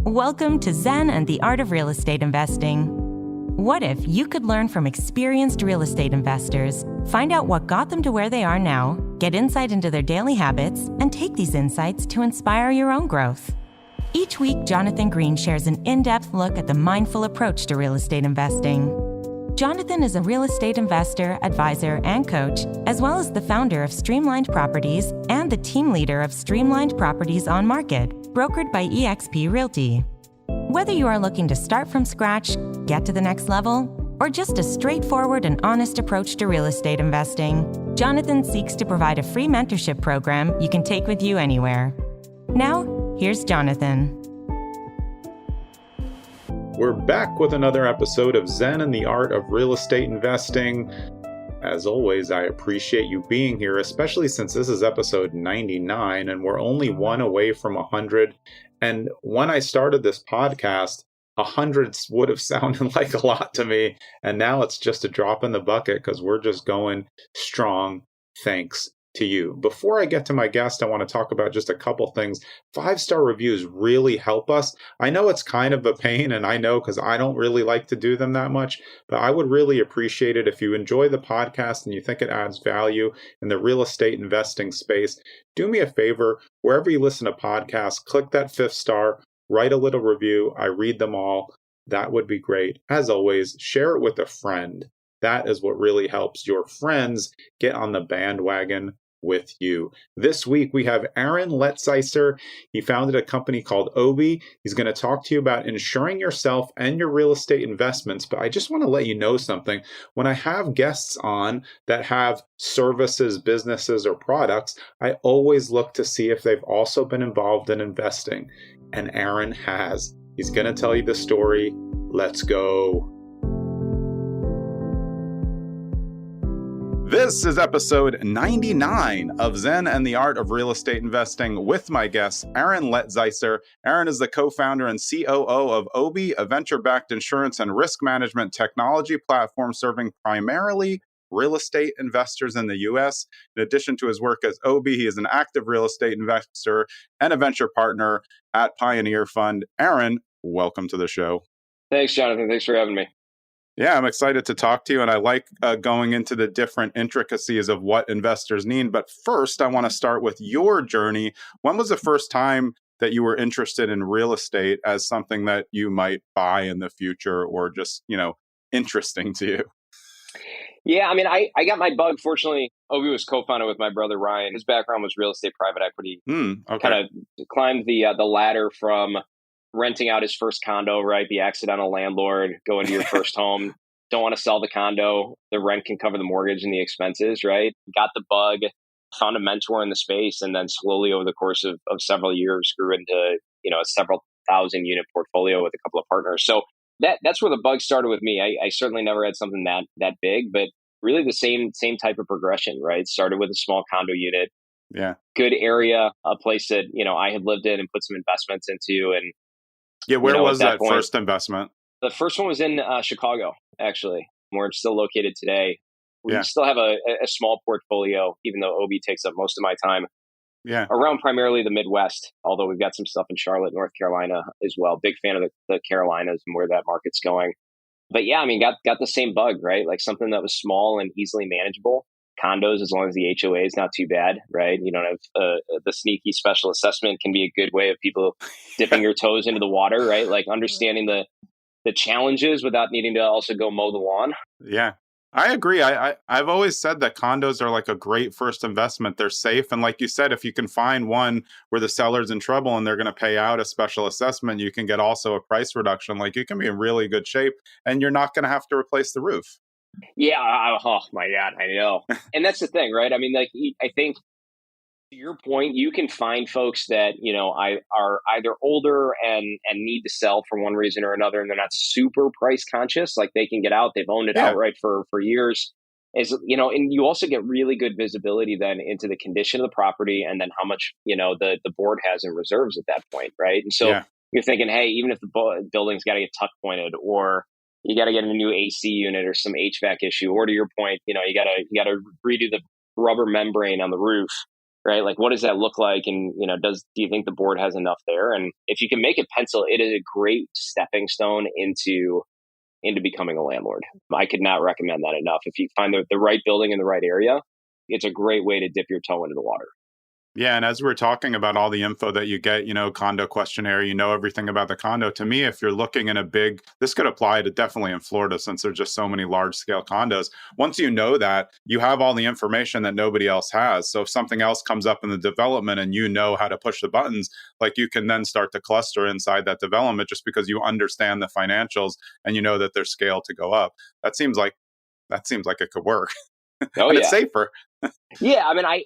Welcome to Zen and the Art of Real Estate Investing. What if you could learn from experienced real estate investors, find out what got them to where they are now, get insight into their daily habits, and take these insights to inspire your own growth? Each week, Jonathan Green shares an in-depth look at the mindful approach to real estate investing. Jonathan is a real estate investor, advisor, and coach, as well as the founder of Streamlined Properties and the team leader of Streamlined Properties on Market, brokered by eXp Realty. Whether you are looking to start from scratch, get to the next level, or just a straightforward and honest approach to real estate investing, Jonathan seeks to provide a free mentorship program you can take with you anywhere. Now, here's Jonathan. We're back with another episode of Zen and the Art of Real Estate Investing. As always, I appreciate you being here, especially since this is episode 99 and we're only one away from 100. And when I started this podcast, 100 would have sounded like a lot to me. And now it's just a drop in the bucket because we're just going strong. Thanks to you. Before I get to my guest, I want to talk about just a couple things. 5-star reviews really help us. I know it's kind of a pain, and I know because I don't really like to do them that much, but I would really appreciate it if you enjoy the podcast and you think it adds value in the real estate investing space. Do me a favor, wherever you listen to podcasts, click that 5th star, write a little review. I read them all. That would be great. As always, share it with a friend. That is what really helps your friends get on the bandwagon with you. This week, we have Aaron Letzeiser. He founded a company called Obie. He's going to talk to you about insuring yourself and your real estate investments. But I just want to let you know something. When I have guests on that have services, businesses, or products, I always look to see if they've also been involved in investing. And Aaron has. He's going to tell you the story. Let's go. This is episode 99 of Zen and the Art of Real Estate Investing with my guest, Aaron Letzeiser. Aaron is the co-founder and COO of Obie, a venture-backed insurance and risk management technology platform serving primarily real estate investors in the U.S. In addition to his work as Obie, he is an active real estate investor and a venture partner at Pioneer Fund. Aaron, welcome to the show. Thanks, Jonathan. Thanks for having me. Yeah, I'm excited to talk to you, and I like going into the different intricacies of what investors need. But first, I want to start with your journey. When was the first time that you were interested in real estate as something that you might buy in the future or just, interesting to you? Yeah, I mean, I got my bug. Fortunately, Obie was co-founded with my brother, Ryan. His background was real estate private equity. Okay. Kind of climbed the ladder from renting out his first condo, right? The accidental landlord, go into your first home, don't want to sell the condo. The rent can cover the mortgage and the expenses, right? Got the bug, found a mentor in the space, and then slowly over the course of several years grew into, a several thousand unit portfolio with a couple of partners. So that's where the bug started with me. I certainly never had something that big, but really the same type of progression, right? Started with a small condo unit. Yeah. Good area, a place that, I had lived in and put some investments into. And yeah, where was that first investment? The first one was in Chicago, actually, where it's still located today. We still have a small portfolio, even though Obie takes up most of my time. Yeah, around primarily the Midwest, although we've got some stuff in Charlotte, North Carolina as well. Big fan of the Carolinas and where that market's going. But yeah, I mean, got the same bug, right? Like something that was small and easily manageable. Condos, as long as the HOA is not too bad, right? You don't have the sneaky special assessment can be a good way of people dipping your toes into the water, right? Like understanding the challenges without needing to also go mow the lawn. Yeah, I agree. I've always said that condos are like a great first investment. They're safe. And like you said, if you can find one where the seller's in trouble and they're going to pay out a special assessment, you can get also a price reduction. Like you can be in really good shape and you're not going to have to replace the roof. Yeah. Oh my God, I know. And that's the thing, right? I mean, like, I think to your point, you can find folks that, are either older and need to sell for one reason or another, and they're not super price conscious. Like they can get out, they've owned it outright for years. And you also get really good visibility then into the condition of the property and then how much, the board has in reserves at that point, right? And so you're thinking, hey, even if the building's got to get tuck pointed or you got to get a new AC unit or some HVAC issue, or to your point, you got to redo the rubber membrane on the roof. right? Like, what does that look like? And, do you think the board has enough there? And if you can make it pencil, it is a great stepping stone into becoming a landlord. I could not recommend that enough. If you find the right building in the right area, it's a great way to dip your toe into the water. Yeah, and as we're talking about all the info that you get, condo questionnaire, everything about the condo. To me, if you're looking in this could apply to definitely in Florida since there's just so many large scale condos. Once you know that, you have all the information that nobody else has. So if something else comes up in the development and you know how to push the buttons, like you can then start to cluster inside that development just because you understand the financials and you know that there's scale to go up. That seems like it could work. Oh, and yeah. It's safer. Yeah, I mean, I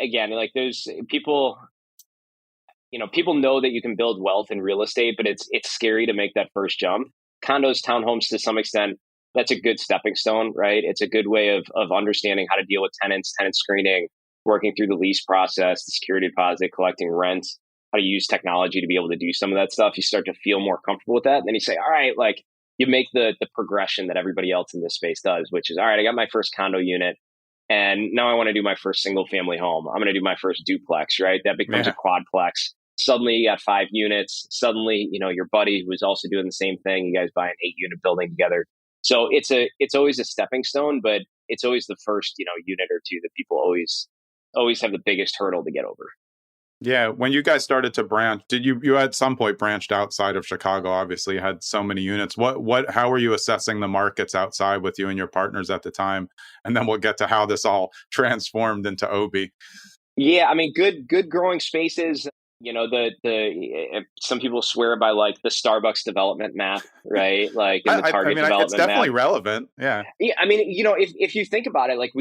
again, like, there's people, people know that you can build wealth in real estate, but it's scary to make that first jump. Condos, townhomes, to some extent, that's a good stepping stone, right? It's a good way of understanding how to deal with tenants, tenant screening, working through the lease process, the security deposit, collecting rent, how to use technology to be able to do some of that stuff. You start to feel more comfortable with that. And then you say, all right, like, you make the progression that everybody else in this space does, which is, all right, I got my first condo unit. And now I want to do my first single family home. I'm going to do my first duplex, right? That becomes a quadplex. Suddenly you got 5 units. Suddenly, your buddy who is also doing the same thing, you guys buy an 8-unit building together. So it's always a stepping stone, but it's always the first, unit or two that people always have the biggest hurdle to get over. Yeah, when you guys started to branch, did you at some point branched outside of Chicago? Obviously, you had so many units. How were you assessing the markets outside with you and your partners at the time? And then we'll get to how this all transformed into Obie. Yeah, I mean, good growing spaces. Some people swear by, like, the Starbucks development math, right? Like, in the Target development it's definitely math. relevant. Yeah. Yeah, I mean, if you think about it, like,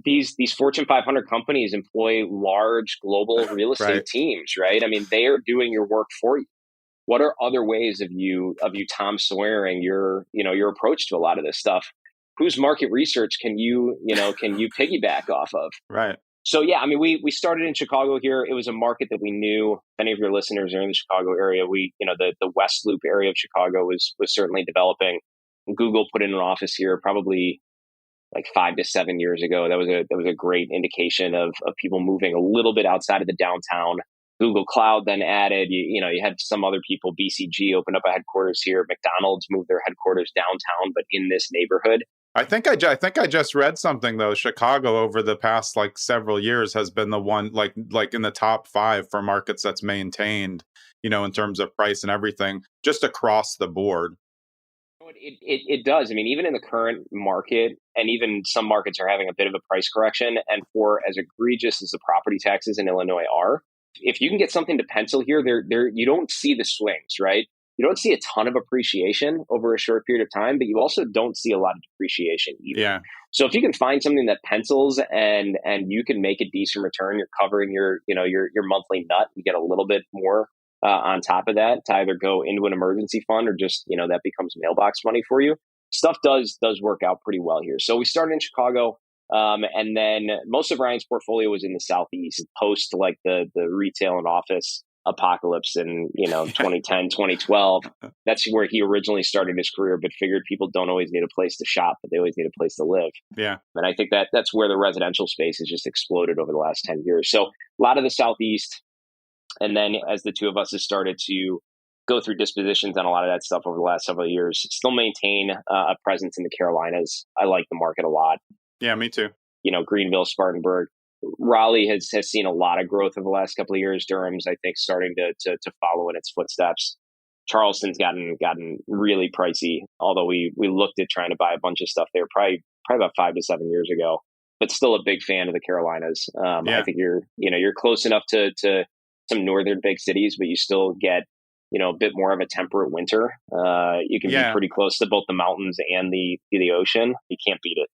these Fortune 500 companies employ large global real estate Right. teams, right? I mean, they are doing your work for you. What are other ways of you Tom Sawyering your approach to a lot of this stuff? Whose market research can you piggyback off of? Right. So, yeah, I mean, we started in Chicago here. It was a market that we knew. If any of your listeners are in the Chicago area, the West Loop area of Chicago was certainly developing. Google put in an office here probably like 5 to 7 years ago. That was a great indication of people moving a little bit outside of the downtown. Google Cloud then added, you had some other people. BCG opened up a headquarters here. McDonald's moved their headquarters downtown, but in this neighborhood. I think I just read something though. Chicago over the past several years has been the one like in the top 5 for markets that's maintained, in terms of price and everything, just across the board. It does. I mean, even in the current market, and even some markets are having a bit of a price correction. And for as egregious as the property taxes in Illinois are, if you can get something to pencil here, there you don't see the swings, right? You don't see a ton of appreciation over a short period of time, but you also don't see a lot of depreciation either. Yeah. So if you can find something that pencils and you can make a decent return, you're covering your monthly nut. You get a little bit more on top of that to either go into an emergency fund or just that becomes mailbox money for you. Stuff does work out pretty well here. So we started in Chicago. And then most of Ryan's portfolio was in the Southeast post like the retail and office apocalypse in 2010, 2012. That's where he originally started his career, but figured people don't always need a place to shop, but they always need a place to live. Yeah. And I think that's where the residential space has just exploded over the last 10 years. So a lot of the Southeast. And then as the two of us have started to go through dispositions on a lot of that stuff over the last several years, still maintain a presence in the Carolinas. I like the market a lot. Yeah, me too. Greenville, Spartanburg. Raleigh has seen a lot of growth over the last couple of years. Durham's, I think, starting to follow in its footsteps. Charleston's gotten really pricey, although we looked at trying to buy a bunch of stuff there probably about 5 to 7 years ago, but still a big fan of the Carolinas. I think you're close enough to some northern big cities, but you still get a bit more of a temperate winter. You can be pretty close to both the mountains and the ocean. You can't beat it.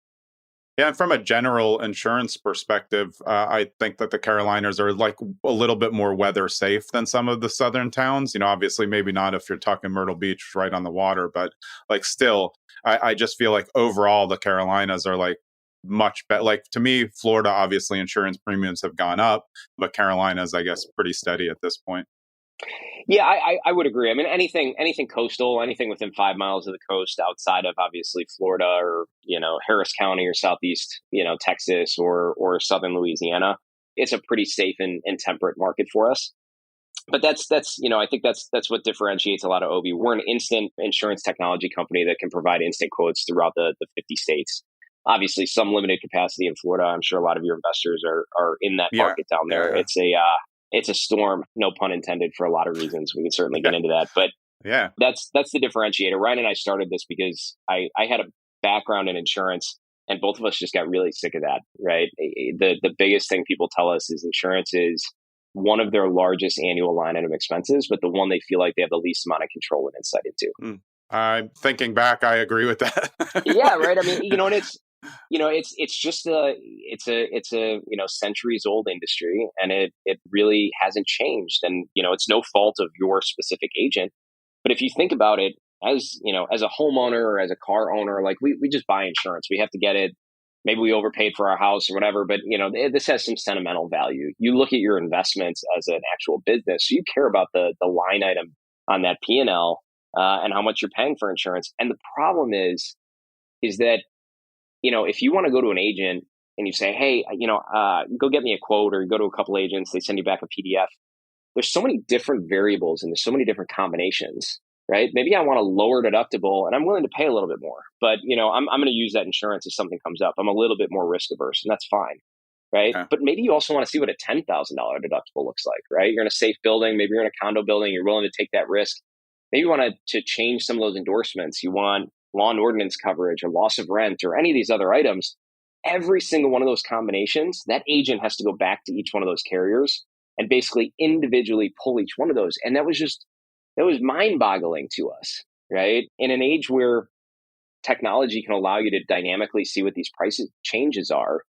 Yeah, and from a general insurance perspective, I think that the Carolinas are like a little bit more weather safe than some of the southern towns. Obviously, maybe not if you're talking Myrtle Beach right on the water, but still, I just feel like overall the Carolinas are like much better. Like to me, Florida, obviously, insurance premiums have gone up, but Carolinas, I guess, pretty steady at this point. Yeah, I would agree. I mean, anything coastal, anything within 5 miles of the coast outside of obviously Florida or, Harris County or Southeast, Texas or Southern Louisiana, it's a pretty safe and temperate market for us. But that's I think that's what differentiates a lot of Obie. We're an instant insurance technology company that can provide instant quotes throughout the 50 states. Obviously, some limited capacity in Florida. I'm sure a lot of your investors are in that market down there. Yeah. It's a storm, no pun intended, for a lot of reasons. We can certainly get into that, but that's the differentiator. Ryan and I started this because I had a background in insurance, and both of us just got really sick of that. Right, the biggest thing people tell us is insurance is one of their largest annual line item expenses, but the one they feel like they have the least amount of control and insight into. I'm thinking back, I agree with that. Yeah, right. I mean, and it's just it's a centuries old industry, and it really hasn't changed. And it's no fault of your specific agent, but if you think about it, as as a homeowner or as a car owner, like we just buy insurance, we have to get it. Maybe we overpaid for our house or whatever, but this has some sentimental value. You look at your investments as an actual business, so you care about the line item on that P&L and how much you're paying for insurance. And the problem is that if you want to go to an agent and you say, hey, go get me a quote, or you go to a couple agents, they send you back a PDF. There's so many different variables and there's so many different combinations. Right? Maybe I want a lower deductible and I'm willing to pay a little bit more, but I'm going to use that insurance if something comes up. I'm a little bit more risk averse, and that's fine. Right. But maybe you also want to see what a $10,000 deductible looks like, right? You're in a safe building. Maybe you're in a condo building. You're willing to take that risk. Maybe you want to change some of those endorsements. You want law and ordinance coverage or loss of rent or any of these other items. Every single one of those combinations, that agent has to go back to each one of those carriers and basically individually pull each one of those. And that was mind-boggling to us, right? In an age where technology can allow you to dynamically see what these prices changes are,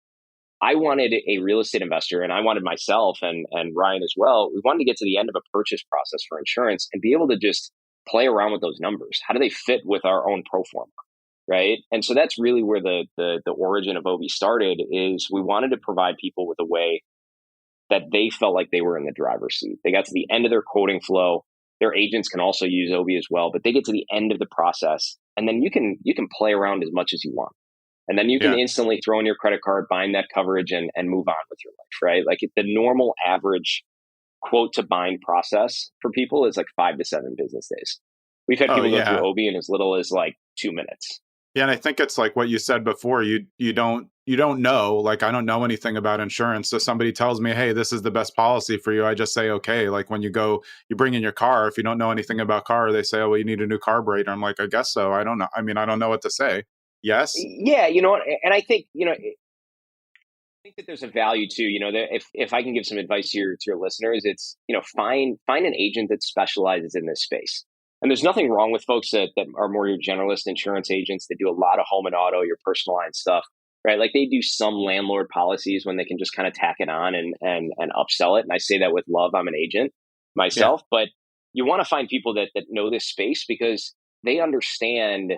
I wanted a real estate investor, and I wanted myself and Ryan as well. We wanted to get to the end of a purchase process for insurance and be able to just play around with those numbers. How do they fit with our own pro forma, right? And so that's really where the origin of Obie started. Is we wanted to provide people with a way that they felt like they were in the driver's seat. They got to the end of their quoting flow. Their agents can also use Obie as well, but they get to the end of the process, and then you can play around as much as you want, and then you can instantly throw in your credit card, bind that coverage, and move on with your life, right? Like the normal average quote to bind process for people is like 5 to 7 business days. We've had people go through Obie in as little as like 2 minutes. Yeah, and I think it's like what you said before. You don't know. Like, I don't know anything about insurance, so somebody tells me, "Hey, this is the best policy for you." I just say, "Okay." Like when you bring in your car. If you don't know anything about car, they say, "Oh, well, you need a new carburetor." I'm like, "I guess so." I don't know. I mean, I don't know what to say. Yes. Yeah, and I think I think that there's a value too. That if I can give some advice to your listeners, it's find an agent that specializes in this space. And there's nothing wrong with folks that are more your generalist insurance agents that do a lot of home and auto, your personal line stuff, right? Like they do some landlord policies when they can just kind of tack it on and upsell it. And I say that with love. I'm an agent myself, but you want to find people that know this space because they understand,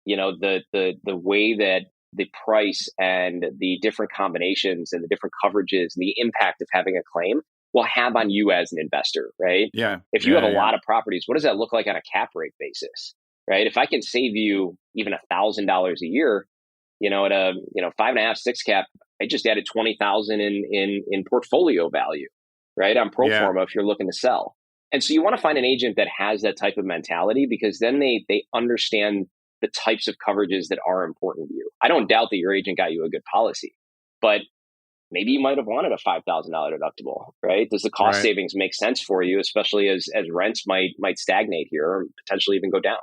the way that the price and the different combinations and the different coverages and the impact of having a claim will have on you as an investor, right? Yeah. If you have a lot of properties, what does that look like on a cap rate basis, right? If I can save you even $1,000 a year, at a 5.5, 6 cap, I just added 20,000 in portfolio value, right? On pro forma if you're looking to sell. And so you want to find an agent that has that type of mentality because then they understand the types of coverages that are important to you. I don't doubt that your agent got you a good policy, but maybe you might have wanted a $5,000 deductible, right? Does the cost savings make sense for you, especially as rents might stagnate here or potentially even go down?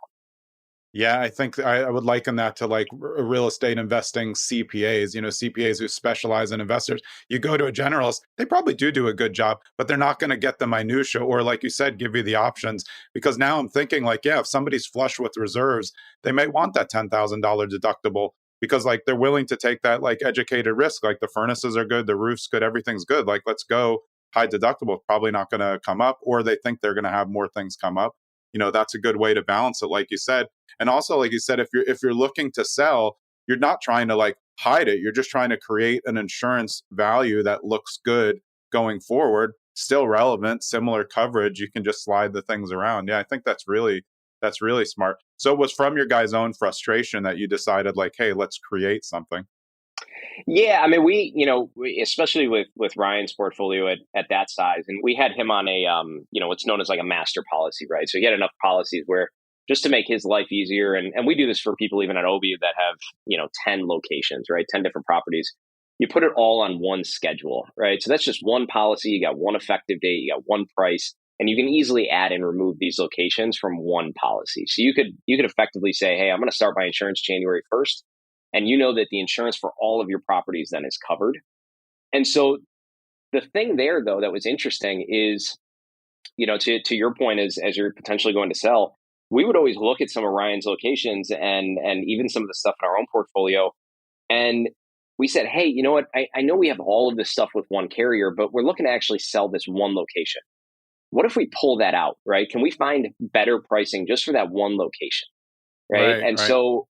Yeah, I think I would liken that to like real estate investing CPAs, CPAs who specialize in investors. You go to a generalist, they probably do a good job, but they're not going to get the minutia or, like you said, give you the options. Because now I'm thinking like, if somebody's flush with reserves, they may want that $10,000 deductible because like they're willing to take that like educated risk. Like the furnaces are good, the roof's good, everything's good. Like, let's go high deductible, probably not going to come up, or they think they're going to have more things come up. That's a good way to balance it, like you said. And also, like you said, if you're looking to sell, you're not trying to like hide it. You're just trying to create an insurance value that looks good going forward, still relevant, similar coverage. You can just slide the things around. Yeah, I think that's really smart. So it was from your guys' own frustration that you decided like, hey, let's create something. Yeah, I mean, especially with Ryan's portfolio at that size, and we had him on a what's known as like a master policy, right? So he had enough policies where just to make his life easier, and we do this for people even at Obie that have 10 locations, right? 10 different properties. You put it all on one schedule, right? So that's just one policy. You got one effective date, you got one price, and you can easily add and remove these locations from one policy. So you could effectively say, hey, I'm going to start my insurance January 1st. And you know that the insurance for all of your properties then is covered. And so the thing there, though, that was interesting is, to your point, as you're potentially going to sell, we would always look at some of Ryan's locations and even some of the stuff in our own portfolio. And we said, hey, you know what? I know we have all of this stuff with one carrier, but we're looking to actually sell this one location. What if we pull that out, right? Can we find better pricing just for that one location, right? And so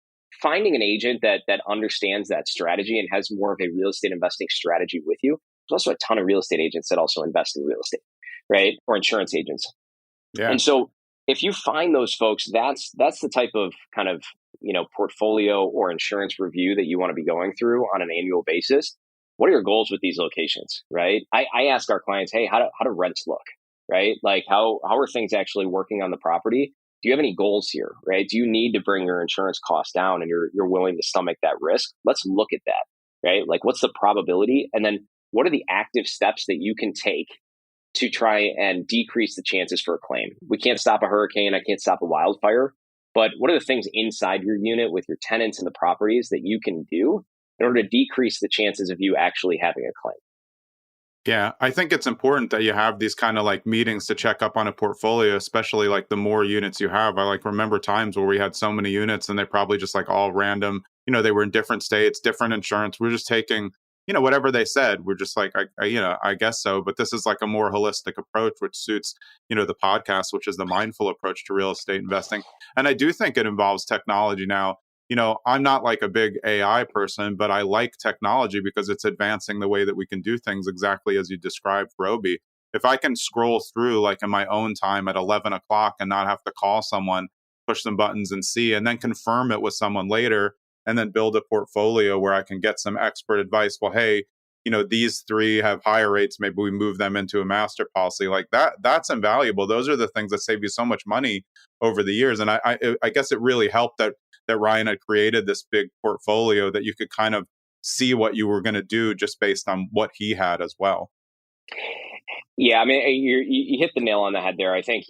finding an agent that understands that strategy and has more of a real estate investing strategy with you. There's also a ton of real estate agents that also invest in real estate, right? Or insurance agents. Yeah. And so if you find those folks, that's the type of kind of, portfolio or insurance review that you want to be going through on an annual basis. What are your goals with these locations, right? I ask our clients, hey, how do rents look, right? Like how are things actually working on the property? Do you have any goals here, right? Do you need to bring your insurance costs down and you're willing to stomach that risk? Let's look at that, right? Like what's the probability? And then what are the active steps that you can take to try and decrease the chances for a claim? We can't stop a hurricane. I can't stop a wildfire. But what are the things inside your unit with your tenants and the properties that you can do in order to decrease the chances of you actually having a claim? Yeah, I think it's important that you have these kind of like meetings to check up on a portfolio, especially like the more units you have. I like remember times where we had so many units and they probably just like all random, they were in different states, different insurance. We're just taking, whatever they said. We're just like, I guess so. But this is like a more holistic approach, which suits, the podcast, which is the mindful approach to real estate investing. And I do think it involves technology now. I'm not like a big AI person, but I like technology because it's advancing the way that we can do things exactly as you described for Obie. If I can scroll through like in my own time at 11 o'clock and not have to call someone, push some buttons and see, and then confirm it with someone later, and then build a portfolio where I can get some expert advice. Well, hey, these three have higher rates. Maybe we move them into a master policy like that. That's invaluable. Those are the things that save you so much money over the years. And I guess it really helped that Ryan had created this big portfolio that you could kind of see what you were going to do just based on what he had as well. Yeah, I mean, you hit the nail on the head there. I think,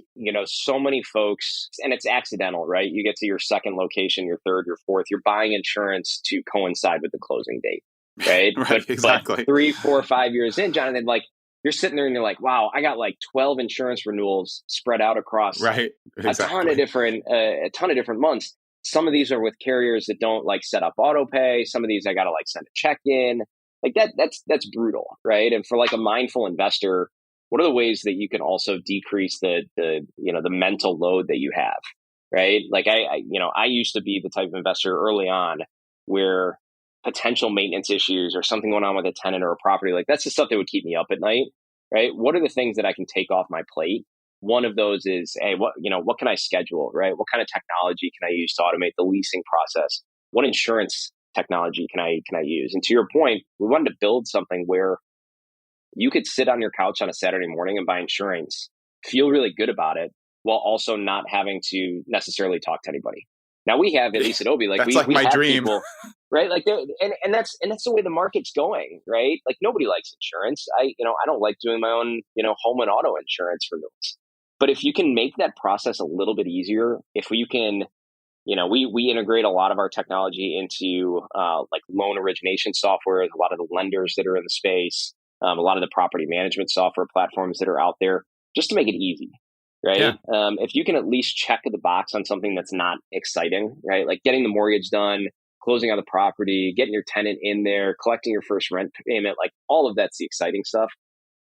so many folks, and it's accidental, right? You get to your second location, your third, your fourth, you're buying insurance to coincide with the closing date, right? Exactly. But 3, 4, 5 years in, Jonathan, like you're sitting there and you're like, wow, I got like 12 insurance renewals spread out across a ton of different months. Some of these are with carriers that don't like set up auto pay. Some of these I got to like send a check in. Like that's brutal, right? And for like a mindful investor, what are the ways that you can also decrease the mental load that you have, right? Like I used to be the type of investor early on where potential maintenance issues or something going on with a tenant or a property, like that's the stuff that would keep me up at night, right? What are the things that I can take off my plate? One of those is, hey, what can I schedule, right? What kind of technology can I use to automate the leasing process? What insurance technology can I use? And to your point, we wanted to build something where you could sit on your couch on a Saturday morning and buy insurance, feel really good about it, while also not having to necessarily talk to anybody. Now we have, at least at Obie, like that's we like my have dream, people, right? Like, and that's the way the market's going, right? Like nobody likes insurance. I don't like doing my own, home and auto insurance renewals. But if you can make that process a little bit easier, if you can, we integrate a lot of our technology into like loan origination software, a lot of the lenders that are in the space, a lot of the property management software platforms that are out there, just to make it easy, right? Yeah. If you can at least check the box on something that's not exciting, right? Like getting the mortgage done, closing on the property, getting your tenant in there, collecting your first rent payment, like all of that's the exciting stuff.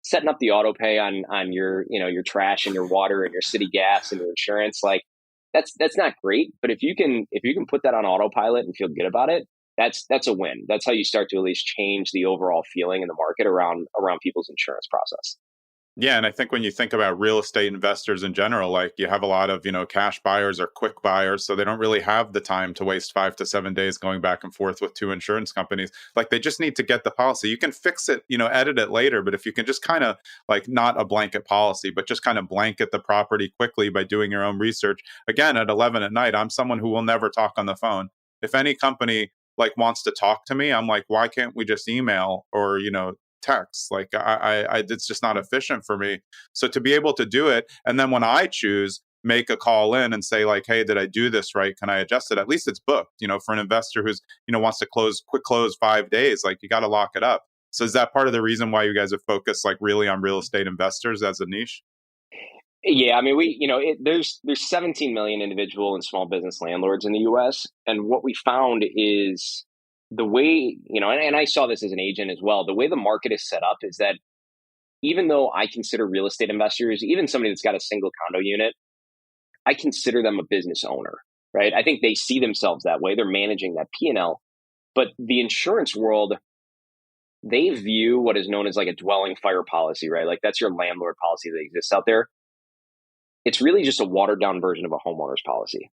Setting up the auto pay on your your trash and your water and your city gas and your insurance, like that's not great. But if you can put that on autopilot and feel good about it, that's a win. That's how you start to at least change the overall feeling in the market around people's insurance process. Yeah, and I think when you think about real estate investors in general, like you have a lot of, cash buyers or quick buyers, so they don't really have the time to waste 5 to 7 days going back and forth with two insurance companies. Like they just need to get the policy. You can fix it, edit it later, but if you can just kind of like not a blanket policy, but just kind of blanket the property quickly by doing your own research. Again, at 11 at night, I'm someone who will never talk on the phone. If any company like wants to talk to me, I'm like, why can't we just email or, text? Like it's just not efficient for me. So to be able to do it, and then when I choose, make a call in and say like, hey, did I do this right? Can I adjust it? At least it's booked. For an investor who's wants to quick close 5 days, like you got to lock it up. So is that part of the reason why you guys have focused like really on real estate investors as a niche? Yeah, I mean, there's 17 million individual and small business landlords in the U.S. And what we found is the way, and I saw this as an agent as well, the way the market is set up is that even though I consider real estate investors, even somebody that's got a single condo unit, I consider them a business owner, right? I think they see themselves that way. They're managing that P&L. But the insurance world, they view what is known as like a dwelling fire policy, right? Like that's your landlord policy that exists out there. It's really just a watered down version of a homeowner's policy,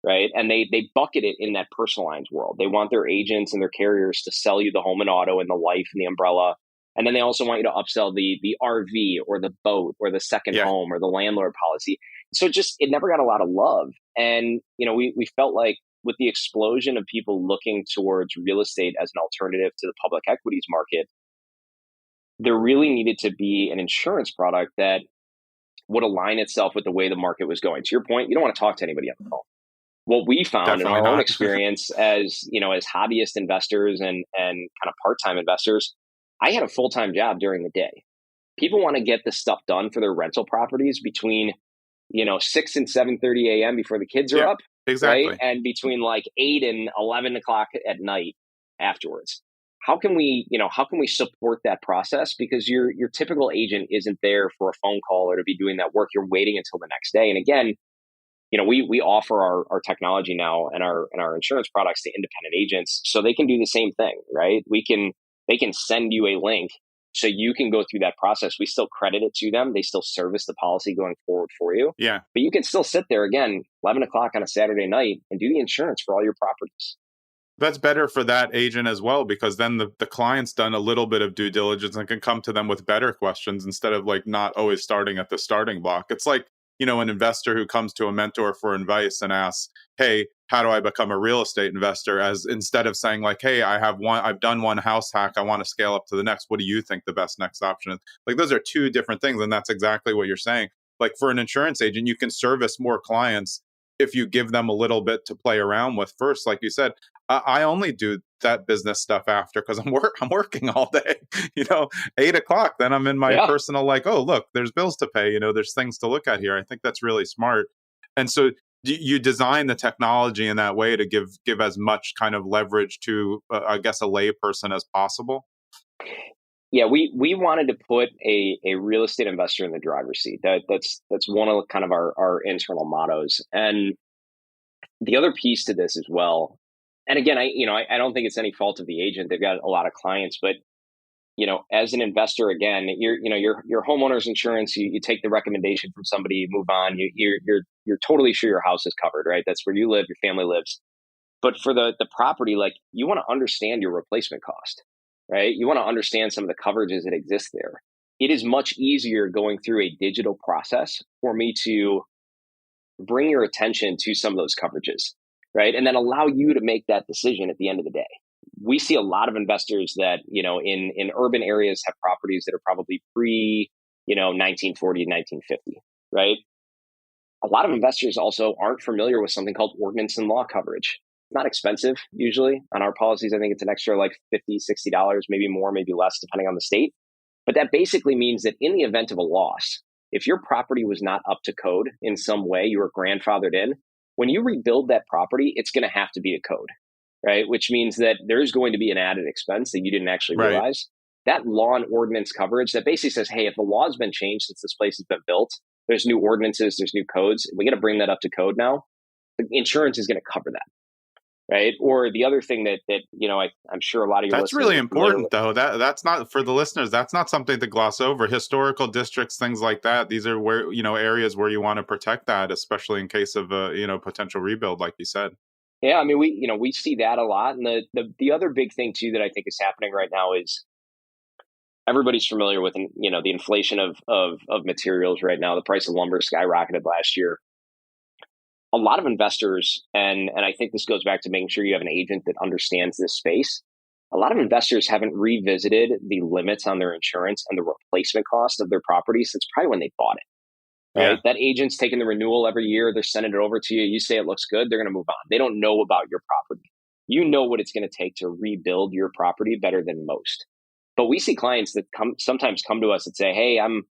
right? And they bucket it in that personal lines world. They want their agents and their carriers to sell you the home and auto and the life and the umbrella. And then they also want you to upsell the RV or the boat or the second home or the landlord policy. So it never got a lot of love. And, we felt like with the explosion of people looking towards real estate as an alternative to the public equities market, there really needed to be an insurance product that would align itself with the way the market was going. To your point, you don't want to talk to anybody on the phone. What we found Definitely in our own not. experience as hobbyist investors and kind of part-time investors, I had a full-time job during the day. People want to get this stuff done for their rental properties between 6 and 7:30 a.m. before the kids are up, Exactly. right? And between like 8 and 11 o'clock at night afterwards. How can we support that process? Because your typical agent isn't there for a phone call or to be doing that work. You're waiting until the next day. And again, we offer our technology now and our insurance products to independent agents so they can do the same thing, right? They can send you a link so you can go through that process. We still credit it to them. They still service the policy going forward for you. Yeah. But you can still sit there again, 11 o'clock on a Saturday night and do the insurance for all your properties. That's better for that agent as well, because then the client's done a little bit of due diligence and can come to them with better questions instead of like not always starting at the starting block. It's like, an investor who comes to a mentor for advice and asks, hey, how do I become a real estate investor? As instead of saying like, hey, I've done one house hack, I want to scale up to the next. What do you think the best next option is? Like those are two different things. And that's exactly what you're saying. Like for an insurance agent, you can service more clients if you give them a little bit to play around with first. Like you said, I only do that business stuff after because I'm working all day, 8 o'clock. Then I'm in my personal like, oh, look, there's bills to pay. There's things to look at here. I think that's really smart. And so you design the technology in that way to give as much kind of leverage to, I guess, a lay person as possible. Yeah, we wanted to put a real estate investor in the driver's seat. That's one of kind of our internal mottos. And the other piece to this as well, and again, I don't think it's any fault of the agent. They've got a lot of clients, but as an investor, again, your homeowner's insurance, you take the recommendation from somebody, you move on. You're totally sure your house is covered, right? That's where you live, your family lives. But for the property, like you want to understand your replacement cost, right? You want to understand some of the coverages that exist there. It is much easier going through a digital process for me to bring your attention to some of those coverages, right? And then allow you to make that decision at the end of the day. We see a lot of investors that, in urban areas have properties that are probably pre, 1940, 1950, right? A lot of investors also aren't familiar with something called ordinance and law coverage. It's not expensive usually on our policies. I think it's an extra like $50, $60, maybe more, maybe less, depending on the state. But that basically means that in the event of a loss, if your property was not up to code in some way, you were grandfathered in, when you rebuild that property, it's going to have to be to code, right? Which means that there's going to be an added expense that you didn't actually realize. That law and ordinance coverage that basically says, hey, if the law has been changed since this place has been built, there's new ordinances, there's new codes, we got to bring that up to code now. The insurance is going to cover that. right? Or the other thing that I'm sure a lot of your That's listeners really are familiar important, with. though. That's not for the listeners. That's not something to gloss over. Historical districts, things like that. These are where areas where you want to protect that, especially in case of potential rebuild, like you said. Yeah, I mean, we see that a lot, and the other big thing too that I think is happening right now is everybody's familiar with the inflation of materials right now. The price of lumber skyrocketed last year. A lot of investors, and I think this goes back to making sure you have an agent that understands this space. A lot of investors haven't revisited the limits on their insurance and the replacement cost of their property since probably when they bought it. Yeah, Right? That agent's taking the renewal every year. They're sending it over to you. You say it looks good, they're going to move on. They don't know about your property. You know what it's going to take to rebuild your property better than most. But we see clients that sometimes come to us and say, "Hey, I'm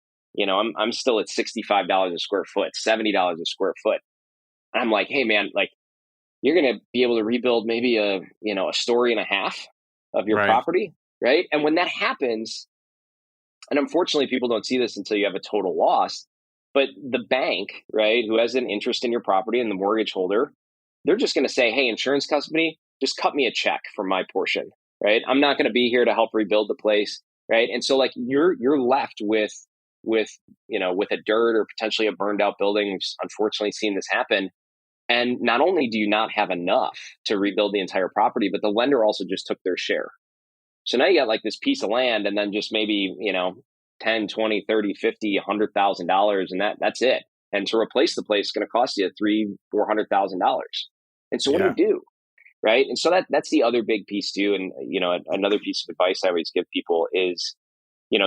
still at $65 a square foot, $70 a square foot." And I'm like, "Hey, man, like you're going to be able to rebuild maybe a story and a half of your right. property, right?" And when that happens, and unfortunately, people don't see this until you have a total loss. But the bank, right, who has an interest in your property and the mortgage holder, they're just going to say, "Hey, insurance company, just cut me a check for my portion, right? I'm not going to be here to help rebuild the place, right?" And so, like, you're left with a dirt or potentially a burned out building. We've unfortunately seen this happen. And not only do you not have enough to rebuild the entire property, but the lender also just took their share. So now you got like this piece of land and then just maybe, 10, 20, 30, 50, $100,000 and that's it. And to replace the place is going to cost you $300,000-$400,000. And so what do Yeah. you do? Right. And so that's the other big piece too. And, another piece of advice I always give people is,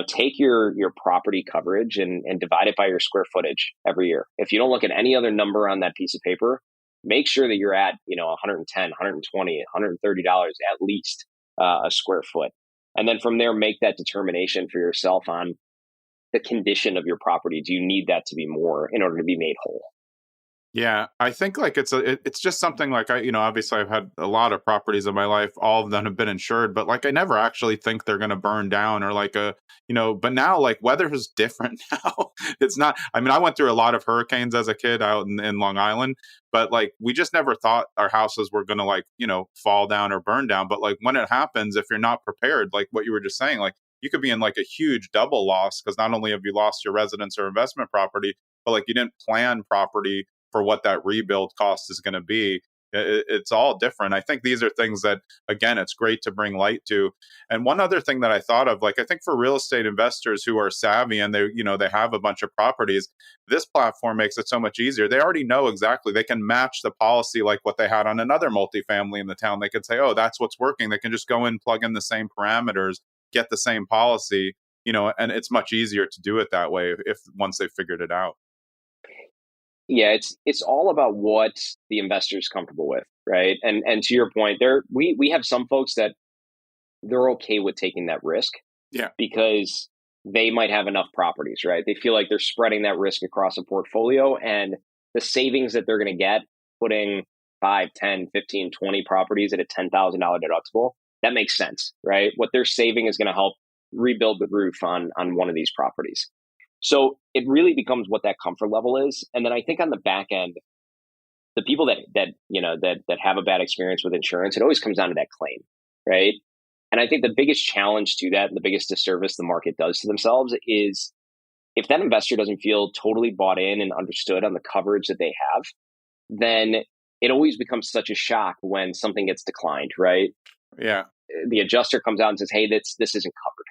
take your property coverage and divide it by your square footage every year. If you don't look at any other number on that piece of paper, make sure that you're at, 110, 120, $130 at least a square foot. And then from there, make that determination for yourself on the condition of your property. Do you need that to be more in order to be made whole? Yeah, I think like it's just something like obviously I've had a lot of properties in my life, all of them have been insured, but like I never actually think they're going to burn down or like but now like weather is different now. It's not, I mean, I went through a lot of hurricanes as a kid out in Long Island, but like we just never thought our houses were going to like, fall down or burn down. But like when it happens, if you're not prepared, like what you were just saying, like you could be in like a huge double loss because not only have you lost your residence or investment property, but like you didn't plan property for what that rebuild cost is going to be. It's all different. I think these are things that, again, it's great to bring light to. And one other thing that I thought of, like, I think for real estate investors who are savvy and they have a bunch of properties, this platform makes it so much easier. They already know exactly. They can match the policy like what they had on another multifamily in the town. They can say, oh, that's what's working. They can just go in, plug in the same parameters, get the same policy, and it's much easier to do it that way if once they've figured it out. Yeah, it's all about what the investor is comfortable with, right? And to your point, we have some folks that they're okay with taking that risk Yeah. because they might have enough properties, right? They feel like they're spreading that risk across a portfolio and the savings that they're going to get putting 5, 10, 15, 20 properties at a $10,000 deductible, that makes sense, right? What they're saving is going to help rebuild the roof on one of these properties. So it really becomes what that comfort level is. And then I think on the back end, the people that have a bad experience with insurance, it always comes down to that claim, right? And I think the biggest challenge to that and the biggest disservice the market does to themselves is if that investor doesn't feel totally bought in and understood on the coverage that they have, then it always becomes such a shock when something gets declined, right? Yeah. The adjuster comes out and says, "Hey, this isn't covered."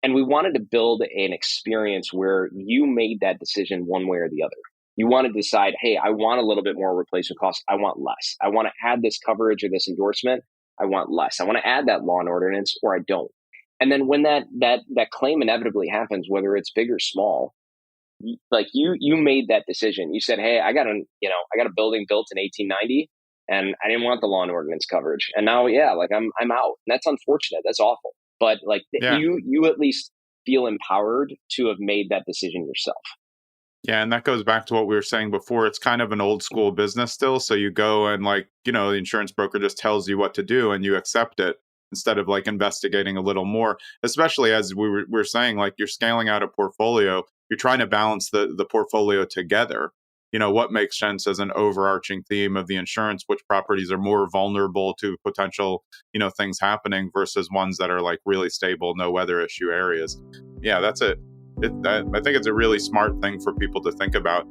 And we wanted to build an experience where you made that decision one way or the other. You want to decide, hey, I want a little bit more replacement cost. I want less. I want to add this coverage or this endorsement. I want less. I want to add that law and ordinance or I don't. And then when that claim inevitably happens, whether it's big or small, like you made that decision. You said, hey, I got a building built in 1890 and I didn't want the law and ordinance coverage. And now, yeah, like I'm out. And that's unfortunate. That's awful. But like Yeah. you at least feel empowered to have made that decision yourself. Yeah, and that goes back to what we were saying before. It's kind of an old school business still. So you go and like, the insurance broker just tells you what to do and you accept it instead of like investigating a little more, especially as we were saying, like you're scaling out a portfolio, you're trying to balance the portfolio together. what makes sense as an overarching theme of the insurance, which properties are more vulnerable to potential, things happening versus ones that are like really stable, no weather issue areas. Yeah, that's it. I think it's a really smart thing for people to think about.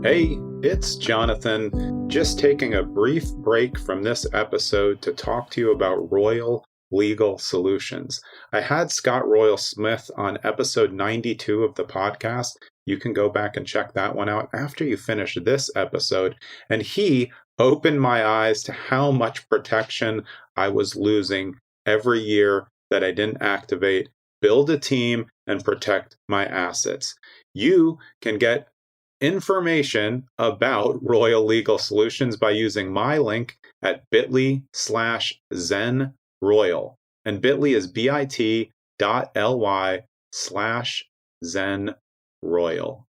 Hey, it's Jonathan, just taking a brief break from this episode to talk to you about Royal Legal Solutions. I had Scott Royal Smith on episode 92 of the podcast. You can go back and check that one out after you finish this episode. And he opened my eyes to how much protection I was losing every year that I didn't activate, build a team, and protect my assets. You can get information about Royal Legal Solutions by using my link at bit.ly/ZenRoyal. And bit.ly is bit.ly/ZenRoyal.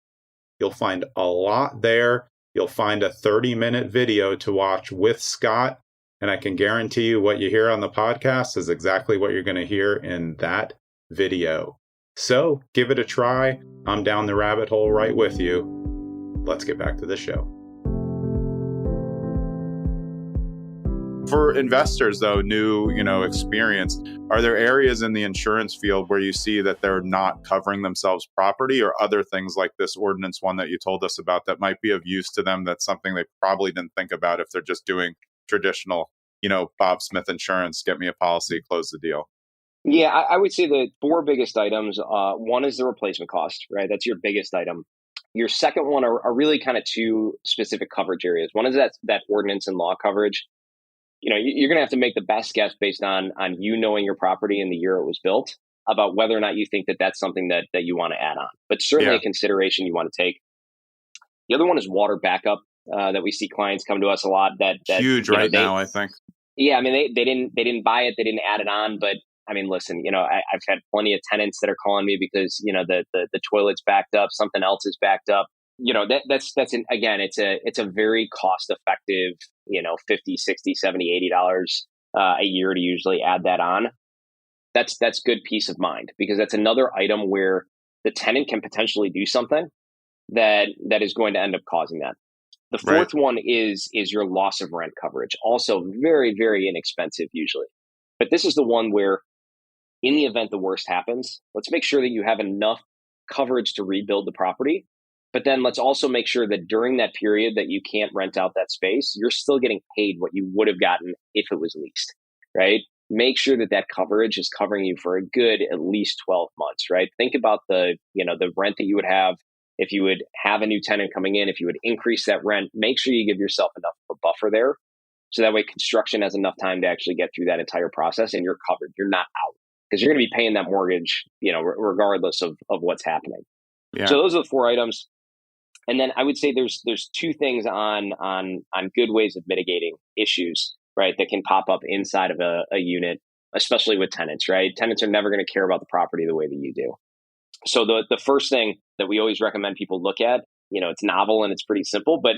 You'll find a lot there. You'll find a 30-minute video to watch with Scott. And I can guarantee you what you hear on the podcast is exactly what you're going to hear in that video. So give it a try. I'm down the rabbit hole right with you. Let's get back to the show. For investors, though, new, experience, are there areas in the insurance field where you see that they're not covering themselves properly, or other things like this ordinance one that you told us about that might be of use to them? That's something they probably didn't think about if they're just doing traditional, Bob Smith insurance, get me a policy, close the deal. Yeah, I would say the four biggest items. One is the replacement cost, right? That's your biggest item. Your second one are really kind of two specific coverage areas. One is that ordinance and law coverage. You're going to have to make the best guess based on you knowing your property and the year it was built about whether or not you think that that's something that you want to add on. But certainly a consideration you want to take. The other one is water backup that we see clients come to us a lot. That huge now, I think. Yeah, I mean they didn't buy it, they didn't add it on, but I mean, listen, I've had plenty of tenants that are calling me because, the toilet's backed up, something else is backed up. Again, it's a very cost effective, $50, $60, $70, $80 a year to usually add that on. That's good peace of mind, because that's another item where the tenant can potentially do something that is going to end up causing that. The fourth one is your loss of rent coverage. Also very, very inexpensive usually. But this is the one where, in the event the worst happens, let's make sure that you have enough coverage to rebuild the property. But then let's also make sure that during that period that you can't rent out that space, you're still getting paid what you would have gotten if it was leased, right? Make sure that coverage is covering you for a good at least 12 months, right? Think about the rent that you would have if you would have a new tenant coming in. If you would increase that rent, make sure you give yourself enough of a buffer there. So that way construction has enough time to actually get through that entire process and you're covered. You're not out, because you're going to be paying that mortgage, regardless of what's happening. Yeah. So those are the four items. And then I would say there's two things on good ways of mitigating issues, right, that can pop up inside of a unit, especially with tenants, right? Tenants are never going to care about the property the way that you do. So the first thing that we always recommend people look at, it's novel and it's pretty simple, but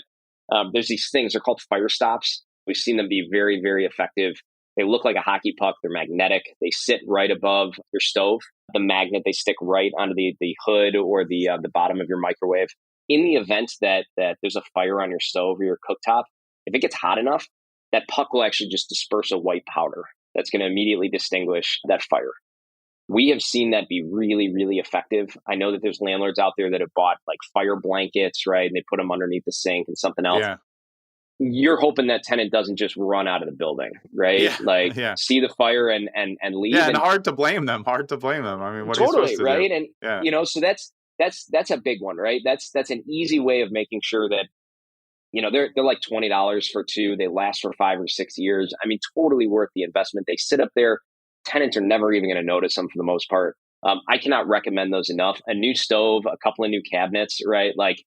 there's these things, they're called fire stops. We've seen them be very, very effective. They look like a hockey puck. They're magnetic. They sit right above your stove. The magnet, they stick right onto the hood or the bottom of your microwave. In the event that there's a fire on your stove or your cooktop, if it gets hot enough, that puck will actually just disperse a white powder that's going to immediately distinguish that fire. We have seen that be really, really effective. I know that there's landlords out there that have bought like fire blankets, right? And they put them underneath the sink and something else. Yeah. You're hoping that tenant doesn't just run out of the building, right? See the fire and leave. Yeah, and hard to blame them. I mean, what totally, are you supposed to right? do? And so that's a big one, right? That's an easy way of making sure that they're like $20 for two. They last for 5 or 6 years. I mean, totally worth the investment. They sit up there. Tenants are never even going to notice them for the most part. I cannot recommend those enough. A new stove, a couple of new cabinets, right? Like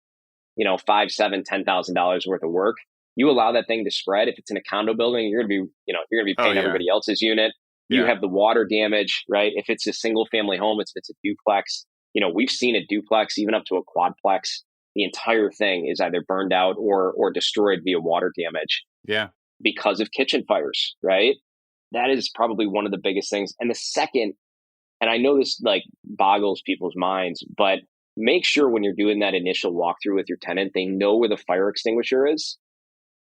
$5,000, $7,000, $10,000 worth of work. You allow that thing to spread. If it's in a condo building, you're going to be paying everybody else's unit. You have the water damage, right? If it's a single family home, if it's a duplex, we've seen a duplex, even up to a quadplex. The entire thing is either burned out or destroyed via water damage. Yeah. Because of kitchen fires, right? That is probably one of the biggest things. And the second, and I know this like boggles people's minds, but make sure when you're doing that initial walkthrough with your tenant, they know where the fire extinguisher is.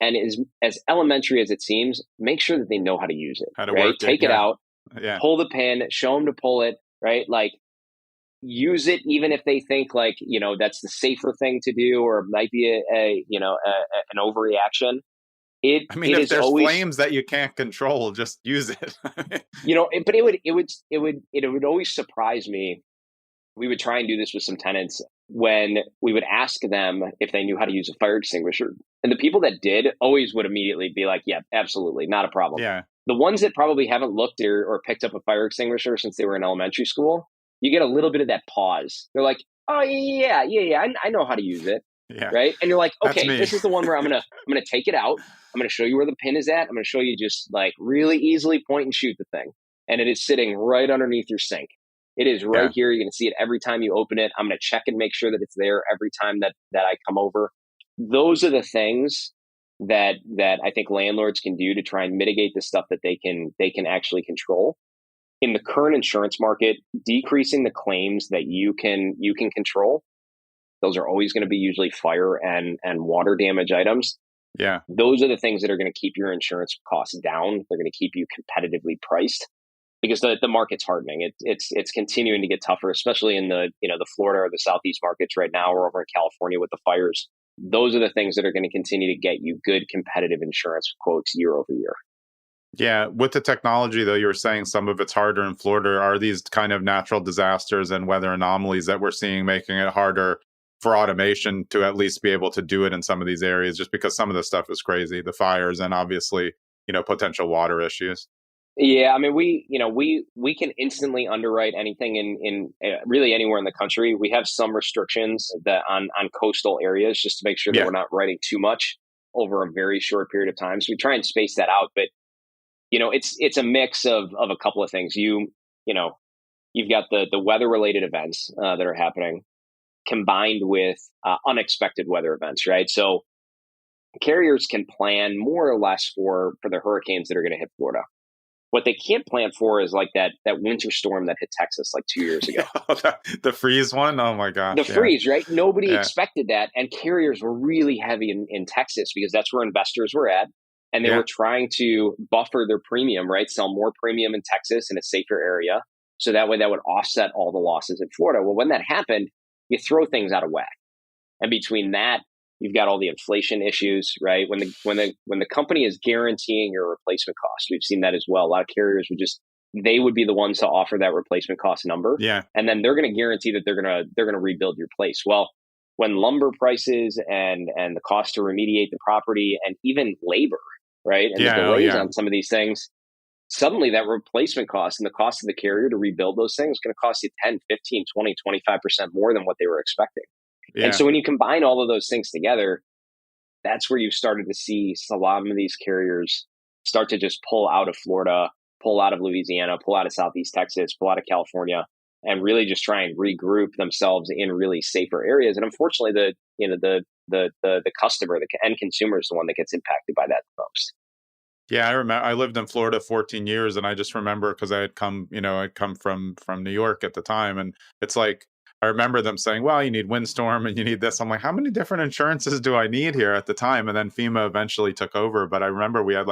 And as elementary as it seems, make sure that they know how to use it, How to right? work it. Take it out, Yeah. pull the pin, show them to pull it, right? Like, use it even if they think like, that's the safer thing to do, or it might be an overreaction. I mean, It if is there's always, flames that you can't control, just use it. but it would always surprise me. We would try and do this with some tenants when we would ask them if they knew how to use a fire extinguisher. And the people that did always would immediately be like, yeah, absolutely, not a problem. Yeah. The ones that probably haven't looked or picked up a fire extinguisher since they were in elementary school, you get a little bit of that pause. They're like, oh, yeah, I know how to use it. Yeah. Right. And you're like, That's okay, me. this is the one where I'm going to take it out. I'm going to show you where the pin is at. I'm going to show you just like really easily point and shoot the thing. And it is sitting right underneath your sink. It is right here. You're going to see it every time you open it. I'm going to check and make sure that it's there every time that I come over. Those are the things that I think landlords can do to try and mitigate the stuff that they can actually control. In the current insurance market, decreasing the claims that you can control, those are always going to be usually fire and water damage items. Yeah. Those are the things that are going to keep your insurance costs down. They're going to keep you competitively priced, because the market's hardening. It's continuing to get tougher, especially in the Florida or the Southeast markets right now, or over in California with the fires. Those are the things that are going to continue to get you good competitive insurance quotes year over year. Yeah. With the technology, though, you were saying some of it's harder in Florida. Are these kind of natural disasters and weather anomalies that we're seeing making it harder for automation to at least be able to do it in some of these areas, just because some of the stuff is crazy, the fires and obviously, potential water issues? Yeah, I mean, we can instantly underwrite anything in really anywhere in the country. We have some restrictions that on coastal areas, just to make sure that we're not writing too much over a very short period of time. So we try and space that out. But it's a mix of a couple of things. You've got the weather related events that are happening, combined with unexpected weather events, right? So carriers can plan more or less for the hurricanes that are going to hit Florida. What they can't plan for is like that winter storm that hit Texas like 2 years ago. The freeze one? Oh my gosh. The freeze, right? Nobody Yeah. expected that. And carriers were really heavy in Texas because that's where investors were at. And they were trying to buffer their premium, right? Sell more premium in Texas in a safer area. So that way that would offset all the losses in Florida. Well, when that happened, you throw things out of whack. And between that, you've got all the inflation issues, right? When the company is guaranteeing your replacement cost, we've seen that as well. A lot of carriers they would be the ones to offer that replacement cost number. Yeah. And then they're going to guarantee that they're going to rebuild your place. Well, when lumber prices and the cost to remediate the property and even labor, right? And the delays on some of these things, suddenly that replacement cost and the cost of the carrier to rebuild those things is going to cost you 10, 15, 20, 25% more than what they were expecting. Yeah. And so when you combine all of those things together, that's where you started to see a lot of these carriers start to just pull out of Florida, pull out of Louisiana, pull out of Southeast Texas, pull out of California, and really just try and regroup themselves in really safer areas. And unfortunately, the customer, the end consumer, is the one that gets impacted by that the most. Yeah, I remember. I lived in Florida 14 years, and I just remember because I'd come from New York at the time, and it's like I remember them saying, "Well, you need windstorm and you need this." I'm like, "How many different insurances do I need here?" At the time, and then FEMA eventually took over. But I remember we had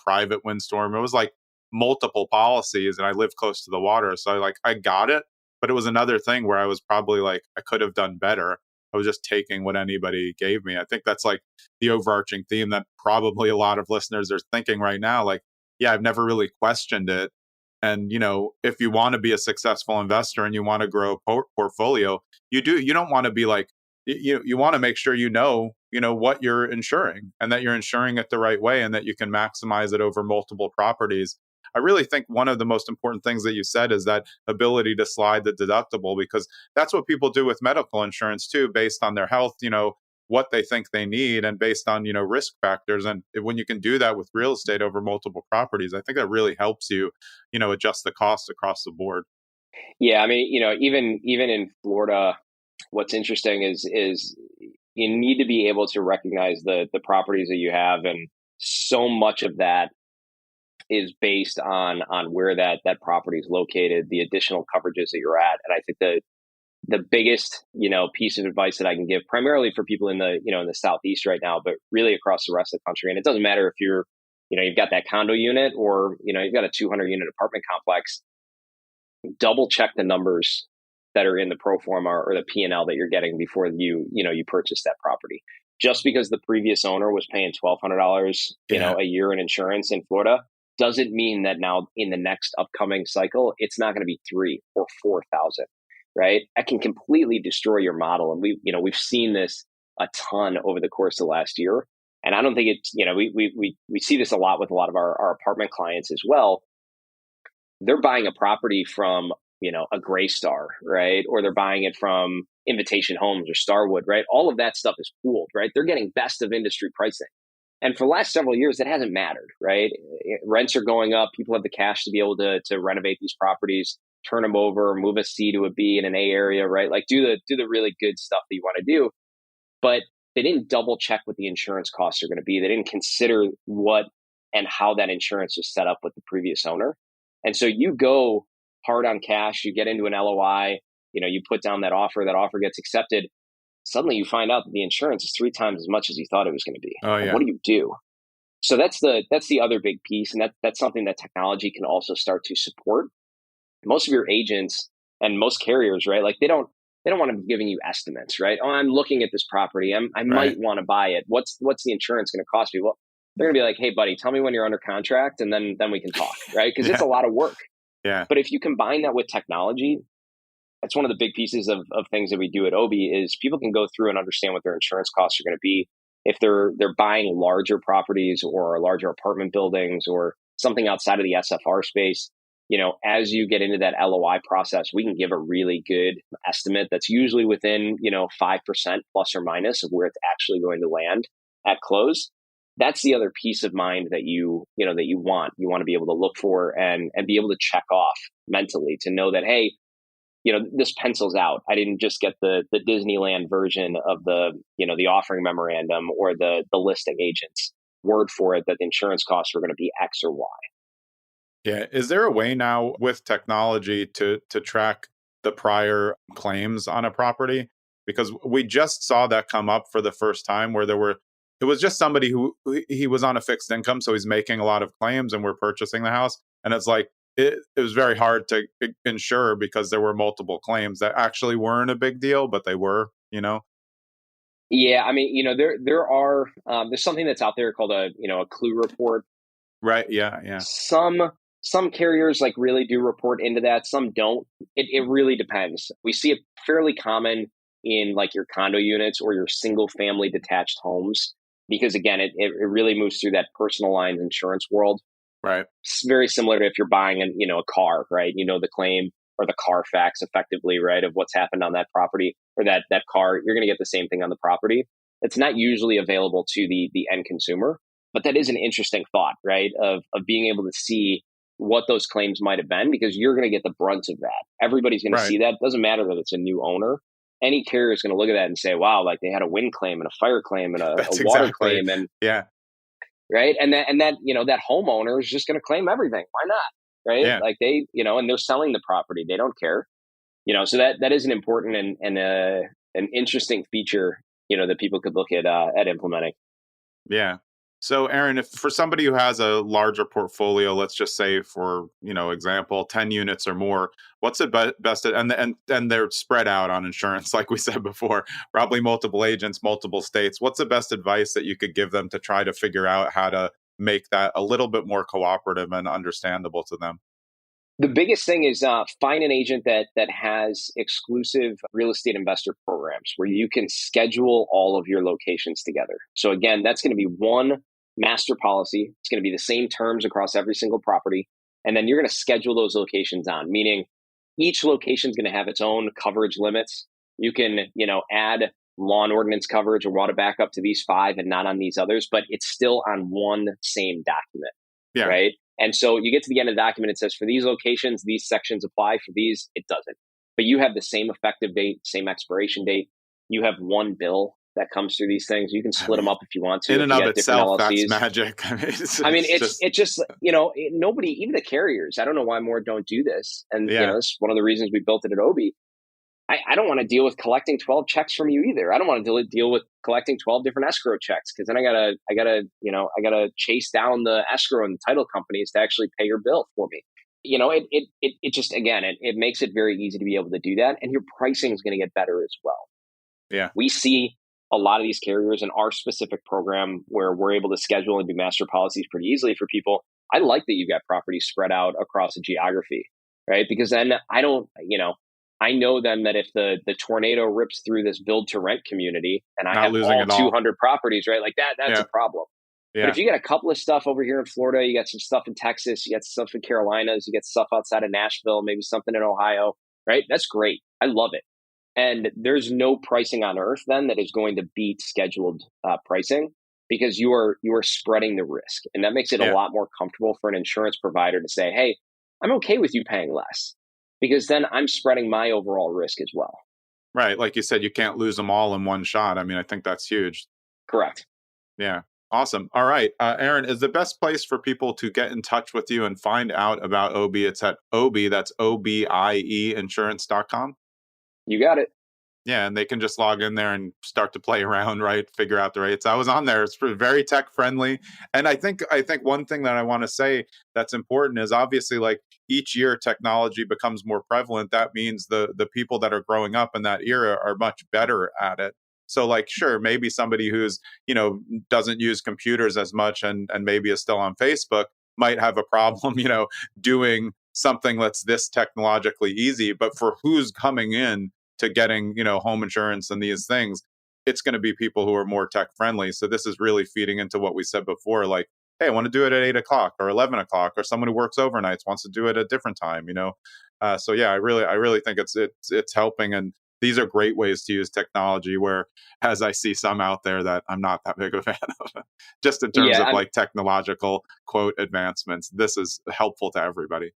private windstorm. It was like multiple policies, and I lived close to the water, so I got it. But it was another thing where I was probably like I could have done better. I was just taking what anybody gave me. I think that's like the overarching theme that probably a lot of listeners are thinking right now. Like, yeah, I've never really questioned it. And, if you want to be a successful investor and you want to grow a portfolio, you don't want to be like, you want to make sure you know what you're insuring and that you're insuring it the right way and that you can maximize it over multiple properties. I really think one of the most important things that you said is that ability to slide the deductible, because that's what people do with medical insurance too, based on their health, what they think they need and based on, risk factors. And when you can do that with real estate over multiple properties, I think that really helps you, adjust the cost across the board. Yeah. I mean, even in Florida, what's interesting is you need to be able to recognize the properties that you have. And so much of that is based on where that property is located, the additional coverages that you're at. And I think the biggest, piece of advice that I can give, primarily for people in the, in the Southeast right now, but really across the rest of the country. And it doesn't matter if you're, you've got that condo unit or, you've got a 200 unit apartment complex, double check the numbers that are in the pro forma or the P&L that you're getting before you purchase that property. Just because the previous owner was paying $1,200, a year in insurance in Florida, doesn't mean that now in the next upcoming cycle, it's not going to be $3,000 or $4,000, right? That can completely destroy your model. And we've seen this a ton over the course of the last year. And I don't think it's, we see this a lot with a lot of our apartment clients as well. They're buying a property from, a Greystar, right? Or they're buying it from Invitation Homes or Starwood, right? All of that stuff is pooled, right? They're getting best of industry pricing. And for the last several years, that hasn't mattered, right? Rents are going up. People have the cash to be able to renovate these properties, turn them over, move a C to a B in an A area, right? Like do the really good stuff that you want to do. But they didn't double check what the insurance costs are going to be. They didn't consider what and how that insurance was set up with the previous owner. And so you go hard on cash, you get into an LOI, you put down that offer gets accepted. Suddenly you find out that the insurance is 3 times as much as you thought it was going to be. Oh, yeah. What do you do? So that's the other big piece. And that's something that technology can also start to support. Most of your agents and most carriers, right? Like they don't want to be giving you estimates, right? Oh, I'm looking at this property. I might want to buy it. What's the insurance going to cost me? Well, they're going to be like, hey buddy, tell me when you're under contract and then we can talk, right? Because it's a lot of work. Yeah. But if you combine that with technology, that's one of the big pieces of things that we do at Obie is people can go through and understand what their insurance costs are going to be. If they're buying larger properties or larger apartment buildings or something outside of the SFR space, as you get into that LOI process, we can give a really good estimate that's usually within, 5% plus or minus of where it's actually going to land at close. That's the other peace of mind that you want. You want to be able to look for and be able to check off mentally to know that, hey, this pencils out. I didn't just get the Disneyland version of the offering memorandum or the listing agent's word for it that the insurance costs were going to be X or Y. Yeah. Is there a way now with technology to track the prior claims on a property? Because we just saw that come up for the first time where it was just somebody who he was on a fixed income. So he's making a lot of claims and we're purchasing the house. And it's like, it was very hard to insure because there were multiple claims that actually weren't a big deal, but they were, Yeah. I mean, there are, there's something that's out there called a clue report. Right. Yeah. Yeah. Some carriers like really do report into that. Some don't. It really depends. We see it fairly common in like your condo units or your single family detached homes, because again, it really moves through that personal lines insurance world. Right. It's very similar to if you're buying a car, right? The claim or the Carfax effectively, right, of what's happened on that property or that car. You're going to get the same thing on the property. It's not usually available to the end consumer, but that is an interesting thought, right? Of being able to see what those claims might have been, because you're going to get the brunt of that. Everybody's going to see that. It doesn't matter that it's a new owner. Any carrier is going to look at that and say, wow, like they had a wind claim and a fire claim and a water claim. And right. And that, that homeowner is just going to claim everything. Why not? Right. Yeah. Like they, and they're selling the property. They don't care, so that is an important and an interesting feature, that people could look at implementing. Yeah. So Aaron, if for somebody who has a larger portfolio, let's just say for, example, 10 units or more, what's the best, and they're spread out on insurance, like we said before, probably multiple agents, multiple states. What's the best advice that you could give them to try to figure out how to make that a little bit more cooperative and understandable to them? The biggest thing is find an agent that has exclusive real estate investor programs where you can schedule all of your locations together. So again, that's going to be one master policy. It's going to be the same terms across every single property. And then you're going to schedule those locations on, meaning each location is going to have its own coverage limits. You can, add lawn ordinance coverage or water backup to these 5 and not on these others, but it's still on one same document. Yeah. Right. And so you get to the end of the document, it says for these locations, these sections apply. For these, it doesn't. But you have the same effective date, same expiration date. You have one bill that comes through these things. You can split them up if you want to. In and of itself, that's magic. It's just, nobody, even the carriers, I don't know why more don't do this. And, it's one of the reasons we built it at Obie. I don't want to deal with collecting 12 checks from you either. I don't want to deal with collecting 12 different escrow checks, because then I gotta chase down the escrow and the title companies to actually pay your bill for me. It just, again, it makes it very easy to be able to do that. And your pricing is going to get better as well. Yeah. We see a lot of these carriers in our specific program where we're able to schedule and do master policies pretty easily for people. I like that you've got properties spread out across a geography, right? Because then I know then that if the tornado rips through this build to rent community and I have all 200 properties, right? Like that's a problem. Yeah. But if you get a couple of stuff over here in Florida, you got some stuff in Texas, you got stuff in Carolinas, you get stuff outside of Nashville, maybe something in Ohio, right? That's great. I love it. And there's no pricing on earth then that is going to beat scheduled pricing, because you are spreading the risk. And that makes it a lot more comfortable for an insurance provider to say, hey, I'm okay with you paying less, because then I'm spreading my overall risk as well. Right. Like you said, you can't lose them all in one shot. I mean, I think that's huge. Correct. Yeah. Awesome. All right. Aaron, is the best place for people to get in touch with you and find out about Obie? It's at Obie, that's OBIE insurance.com. You got it. Yeah, and they can just log in there and start to play around, right? Figure out the rates. I was on there. It's very tech friendly. And I think one thing that I want to say that's important is, obviously, like, each year technology becomes more prevalent. That means the people that are growing up in that era are much better at it. So, like, sure, maybe somebody who's, doesn't use computers as much and maybe is still on Facebook might have a problem, doing something that's this technologically easy. But for who's coming in to getting, home insurance and these things, it's going to be people who are more tech friendly. So this is really feeding into what we said before, like, hey, I want to do it at 8 o'clock or 11 o'clock, or someone who works overnights wants to do it at a different time, So yeah, I really think it's helping. And these are great ways to use technology, where, as I see some out there that I'm not that big a fan of, just in terms of like technological quote advancements, this is helpful to everybody.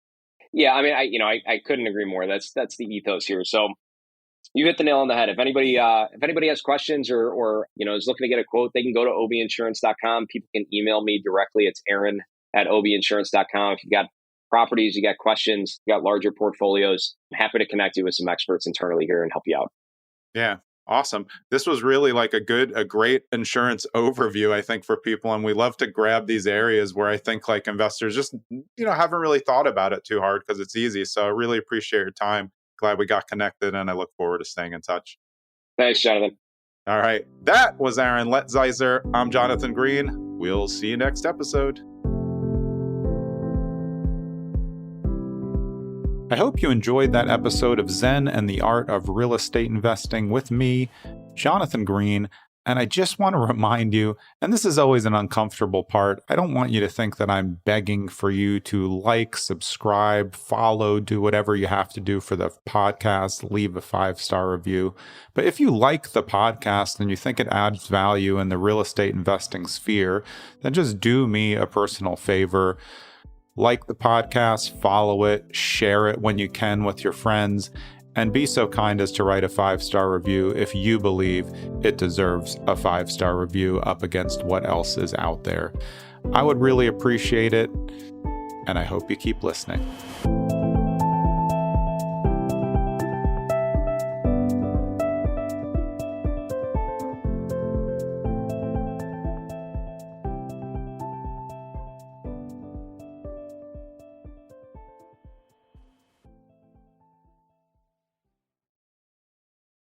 Yeah. I mean, I couldn't agree more. That's the ethos here. So you hit the nail on the head. If anybody has questions or is looking to get a quote, they can go to obieinsurance.com. People can email me directly. It's Aaron@obieinsurance.com. If you got properties, you got questions, you got larger portfolios, I'm happy to connect you with some experts internally here and help you out. Yeah. Awesome. This was really like a great insurance overview, I think, for people. And we love to grab these areas where I think, like, investors just, haven't really thought about it too hard because it's easy. So I really appreciate your time. Glad we got connected, and I look forward to staying in touch. Thanks, Jonathan. All right. That was Aaron Letzeiser. I'm Jonathan Green. We'll see you next episode. I hope you enjoyed that episode of Zen and the Art of Real Estate Investing with me, Jonathan Green. And I just want to remind you, and this is always an uncomfortable part, I don't want you to think that I'm begging for you to like, subscribe, follow, do whatever you have to do for the podcast, leave a 5-star review. But if you like the podcast and you think it adds value in the real estate investing sphere, then just do me a personal favor. Like the podcast, follow it, share it when you can with your friends, and be so kind as to write a 5-star review if you believe it deserves a 5-star review up against what else is out there. I would really appreciate it, and I hope you keep listening.